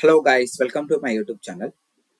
Hello guys, welcome to my YouTube channel.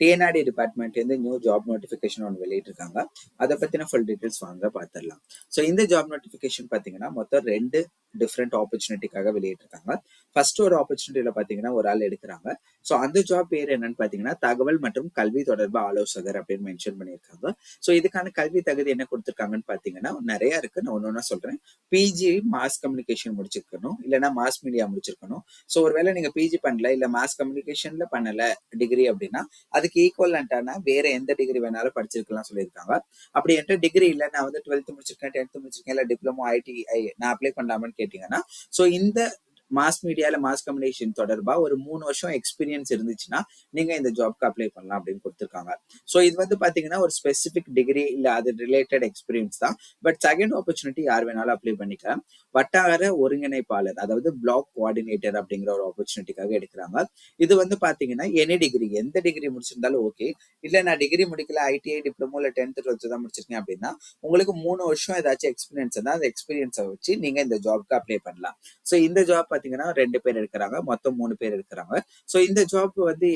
TNRD department வந்து new job notification ஒன்று வெளியிட்டிருக்காங்க. அதை பற்றின ஃபுல் டீட்டெயில்ஸ் வாங்க பார்த்துடலாம். ஸோ இந்த ஜாப் நோட்டிஃபிகேஷன் பார்த்தீங்கன்னா மொத்தம் 2 டிஃப்ரெண்ட் ஆப்பர்ச்சுனிட்டிக்காக வெளியிட்டிருக்காங்க. ஃபர்ஸ்ட் ஒரு ஆப்பர்ச்சுனிட்டியில் பார்த்தீங்கன்னா ஒரு ஆள் எடுக்கிறாங்க. ஸோ அந்த ஜாப் பேர் என்னன்னு பார்த்தீங்கன்னா தகவல் மற்றும் கல்வி தொடர்பு ஆலோசகர் அப்படின்னு மென்ஷன் பண்ணியிருக்காங்க. ஸோ இதுக்கான கல்வி தகுதி என்ன கொடுத்துருக்காங்கன்னு பார்த்தீங்கன்னா நிறைய இருக்கு. நான் ஒன்று ஒன்றா சொல்கிறேன். பிஜி மாஸ் கம்யூனிகேஷன் முடிச்சிருக்கணும், இல்லைன்னா மாஸ் மீடியா முடிச்சிருக்கணும். ஸோ ஒருவேளை நீங்கள் பிஜி பண்ணல, இல்லை மாஸ் கம்யூனிகேஷன்ல பண்ணல டிகிரி அப்படின்னா அதுக்கு ஈக்குவலண்டான வேற எந்த டிகிரி வேணாலும் படிச்சிருக்கலாம் சொல்லியிருக்காங்க. அப்படி என்ற டிகிரி இல்லை, நான் வந்து 12th முடிச்சிருக்கேன், 10th முடிச்சிருக்கேன், இல்லை டிப்ளமோ ஐடிஐ நான் அப்ளை பண்ணலாமான்னு கேட்டீங்கன்னா, ஸோ இந்த மாஸ் மீடியால மாஸ் கம்யூனிகேஷன் தொடர்பா ஒரு 3 வருஷம் எக்ஸ்பீரியன்ஸ் இருந்துச்சுன்னா நீங்க இந்த ஜாப்க்கு அப்ளை பண்ணலாம் அப்படின்னு கொடுத்துருக்காங்க. ஸோ இது வந்து பாத்தீங்கன்னா ஒரு ஸ்பெசிபிக் டிகிரி இல்ல அது ரிலேட்டட் எக்ஸ்பீரியன்ஸ் தான். பட் செகண்ட் ஆப்பர்ச்சுனிட்டி யார் வேணாலும் அப்ளை பண்ணிக்கலாம். வட்டார ஒருங்கிணைப்பாளர், அதாவது பிளாக் கோஆர்டினேட்டர் அப்படிங்கிற ஒரு ஆப்பர்ச்சுனிட்டிக்காக எடுக்கிறாங்க. இது வந்து பாத்தீங்கன்னா எனி டிகிரி, எந்த டிகிரி முடிச்சிருந்தாலும் ஓகே. இல்ல நான் டிகிரி முடிக்கல, ஐடிஐ டிப்ளமோ இல்ல 10th 12th தான் முடிச்சிருக்கேன் அப்படின்னா உங்களுக்கு 3 வருஷம் ஏதாச்சும் எக்ஸ்பீரியன்ஸ் இருந்தா அந்த எக்ஸ்பீரியன்ஸை வச்சு நீங்க இந்த ஜாப்க்கு அப்ளை பண்ணலாம். ஸோ இந்த ஜாப் பாத்தீங்கன்னா 2 பேர் இருக்கிறாங்க, மொத்தம் 3 பேர் இருக்கிறாங்க. ஸோ இந்த ஜாப் வந்து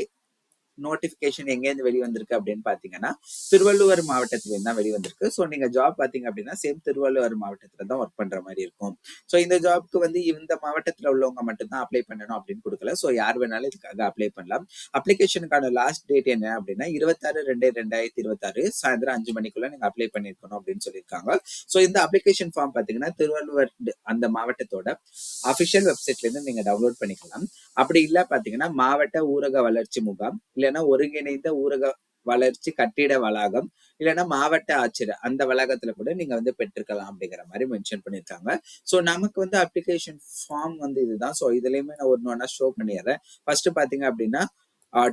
நோட்டிபிகேஷன் எங்கேருந்து வெளிவந்திருக்கு அப்படின்னு பாத்தீங்கன்னா திருவள்ளுவர் மாவட்டத்துல தான் வெளிவந்திருக்கு. ஸோ நீங்க ஜாப் பாத்தீங்க அப்படின்னா சேம் திருவள்ளுவர் மாவட்டத்துல தான் ஒர்க் பண்ற மாதிரி இருக்கும். ஸோ இந்த ஜாப்க்கு வந்து இந்த மாவட்டத்துல உள்ளவங்க மட்டும்தான் அப்ளை பண்ணணும் அப்படின்னு கொடுக்கல. ஸோ யார் வேணாலும் இதுக்காக அப்ளை பண்ணலாம். அப்ளிகேஷனுக்கான லாஸ்ட் டேட் என்ன அப்படின்னா 26/2/2026 சாயந்தரம் 5 மணிக்குள்ள நீங்க அப்ளை பண்ணிருக்கணும் அப்படின்னு சொல்லியிருக்காங்க. ஸோ இந்த அப்ளிகேஷன் ஃபார்ம் பாத்தீங்கன்னா திருவள்ளுவர் அந்த மாவட்டத்தோட அபிஷியல் வெப்சைட்ல இருந்து நீங்க டவுன்லோட் பண்ணிக்கலாம். அப்படி இல்ல பாத்தீங்கன்னா மாவட்ட ஊரக வளர்ச்சி முகாம், இல்லைன்னா ஒருங்கிணைந்த ஊரக வளர்ச்சி கட்டிட வளாகம், இல்லைன்னா மாவட்ட ஆட்சியர் அந்த வளாகத்துல கூட நீங்க வந்து பெற்றுக்கலாம் அப்படிங்கிற மாதிரி மென்ஷன் பண்ணிருக்காங்க. ஸோ நமக்கு வந்து அப்ளிகேஷன் ஃபார்ம் வந்து இதுதான். ஸோ இதுலயுமே நான் ஒன்னு ஷோ பண்ணிடுறேன். ஃபர்ஸ்ட் பாத்தீங்க அப்படின்னா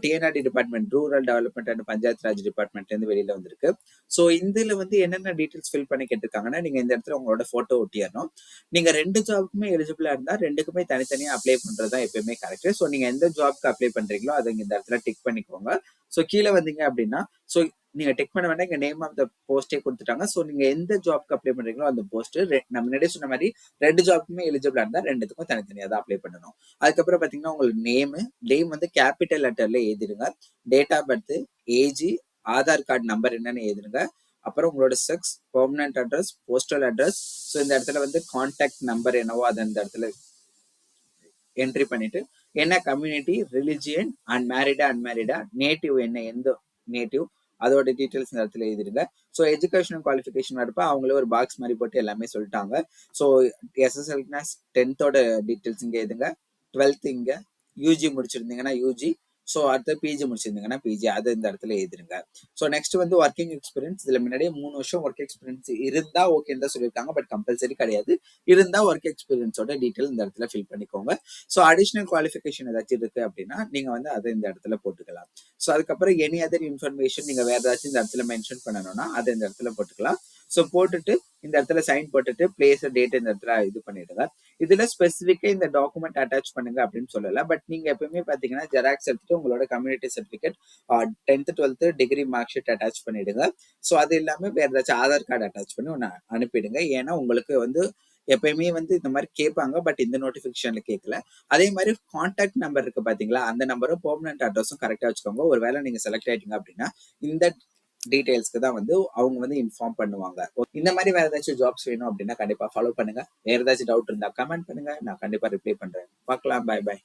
TNRD department, rural development and panchayat Raj டிபார்ட்மெண்ட்ல இருந்து வெளியில வந்திருக்கு. ஸோ இதுல வந்து என்னென்ன டீடைல்ஸ் ஃபில் பண்ணி கேட்டிருக்காங்கன்னா நீங்க இந்த இடத்துல உங்களோட போட்டோ ஒட்டிடணும். நீங்க 2 ஜாப்க்குமே எலிஜிபிளா இருந்தா 2க்குமே தனித்தனியா அப்ளை பண்றதுதான் எப்பயுமே கரெக்ட். ஸோ நீங்க எந்த ஜாப்க்கு அப்ளை பண்றீங்களோ அதை இந்த இடத்துல டிக் பண்ணிக்கோங்க. ஸோ கீழே வந்தீங்க அப்படின்னா ஸோ நீங்க டிக் பண்ண வேண்டாம், இங்க நேம் ஆஃப் த போஸ்டே கொடுத்துட்டாங்க. ஸோ நீங்க எந்த ஜாப்க்கு அப்ளை பண்றீங்களோ அந்த போஸ்ட் நம்ம முன்னாடியே சொன்ன மாதிரி 2 ஜாப்க்குமே எலிஜிபிளா இருந்தா 2த்துக்கும் தனித்தனியா தான் அப்ளை பண்ணணும். அதுக்கப்புறம் பாத்தீங்கன்னா உங்களுக்கு நேம் வந்து கேபிட்டல் லெட்டர்ல எழுதிடுங்க. Date of birth, age, Aadhaar card number என்னன்னு எழுதிடுங்க. அப்புறம் உங்களோட sex, permanent address, postal address. So இந்த இடத்துல வந்து கான்டாக்ட் நம்பர் என்னவோ அதை இந்த இடத்துல என்ட்ரி பண்ணிட்டு என்ன கம்யூனிட்டி, ரிலிஜியன், அன்மேரிடா அன்மேரிடா, நேட்டிவ் என்ன, எந்த நேட்டிவ், அதோட டீட்டெயில்ஸ் இந்த இடத்துல எழுதிடுங்க. ஸோ எஜுகேஷனல் குவாலிஃபிகேஷன் வரப்ப அவங்களே ஒரு பாக்ஸ் மாதிரி போட்டு எல்லாமே சொல்லிட்டாங்க. ஸோ எஸ்எஸ்எல்னா 10th டீட்டெயில்ஸ் இங்க எழுதுங்க, 12th இங்க, யூஜி முடிச்சிருந்தீங்கன்னா யூஜி, ஸோ அடுத்து பிஜி முடிச்சிருந்தீங்கன்னா பிஜி, அதை இந்த இடத்துல எழுதிருங்க. ஸோ நெக்ஸ்ட் வந்து ஒர்க்கிங் எக்ஸ்பீரியன்ஸ். இதுல முன்னாடியே 3 வருஷம் ஒர்க் எக்ஸ்பீரியன்ஸ் இருந்தா ஓகேன்னு தான் சொல்லியிருக்காங்க. பட் கம்பல்சரி கிடையாது. இருந்தா ஒர்க் எக்ஸ்பீரியன்ஸோட டீட்டெயில் இந்த இடத்துல ஃபில் பண்ணிக்கோங்க. ஸோ அடிஷனல் குவாலிஃபிகேஷன் ஏதாச்சும் இருக்கு அப்படின்னா நீங்க வந்து அதை இந்த இடத்துல போட்டுக்கலாம். ஸோ அதுக்கப்புறம் எனி அதர் இன்ஃபர்மேஷன் நீங்க வேற ஏதாச்சும் இந்த இடத்துல மென்ஷன் பண்ணணும்னா அதை இந்த இடத்துல போட்டுக்கலாம். ஸோ போட்டுட்டு இந்த இடத்துல சைன் போட்டுட்டு பிளேஸ் டேட் இந்த இடத்துல இது பண்ணிடுங்க. இதுல ஸ்பெசிஃபிக்கா இந்த டாக்குமெண்ட் அட்டாச் பண்ணுங்க அப்படின்னு சொல்லல. பட் நீங்க எப்பவுமே பாத்தீங்கன்னா ஜெராக்ஸ் எடுத்துட்டு உங்களோட community certificate, 10th 12th degree mark sheet attach பண்ணிடுங்க. ஸோ அது இல்லாம வேற ஏதாச்சும் ஆதார் கார்டு அட்டாச் பண்ணி ஒன்று அனுப்பிடுங்க. ஏன்னா உங்களுக்கு வந்து எப்பயுமே வந்து இந்த மாதிரி கேட்பாங்க. பட் இந்த நோட்டிபிகேஷன்ல கேட்கல. அதே மாதிரி கான்டாக்ட் நம்பர் இருக்கு பாத்தீங்களா, அந்த நம்பரும் பெர்மனன்ட் அட்ரஸும் கரெக்டா வச்சுக்கோங்க. ஒருவேளை நீங்க செலக்ட் ஆயிட்டீங்க அப்படின்னா இந்த டீடைல்ஸ்க்கு தான் வந்து அவங்க வந்து இன்ஃபார்ம் பண்ணுவாங்க. இந்த மாதிரி வேற ஏதாச்சும் ஜாப்ஸ் வேணும் அப்படின்னா கண்டிப்பா ஃபாலோ பண்ணுங்க. வேற ஏதாச்சும் டவுட் இருந்தா கமெண்ட் பண்ணுங்க, நான் கண்டிப்பா ரிப்ளை பண்றேன். பார்க்கலாம். Bye by.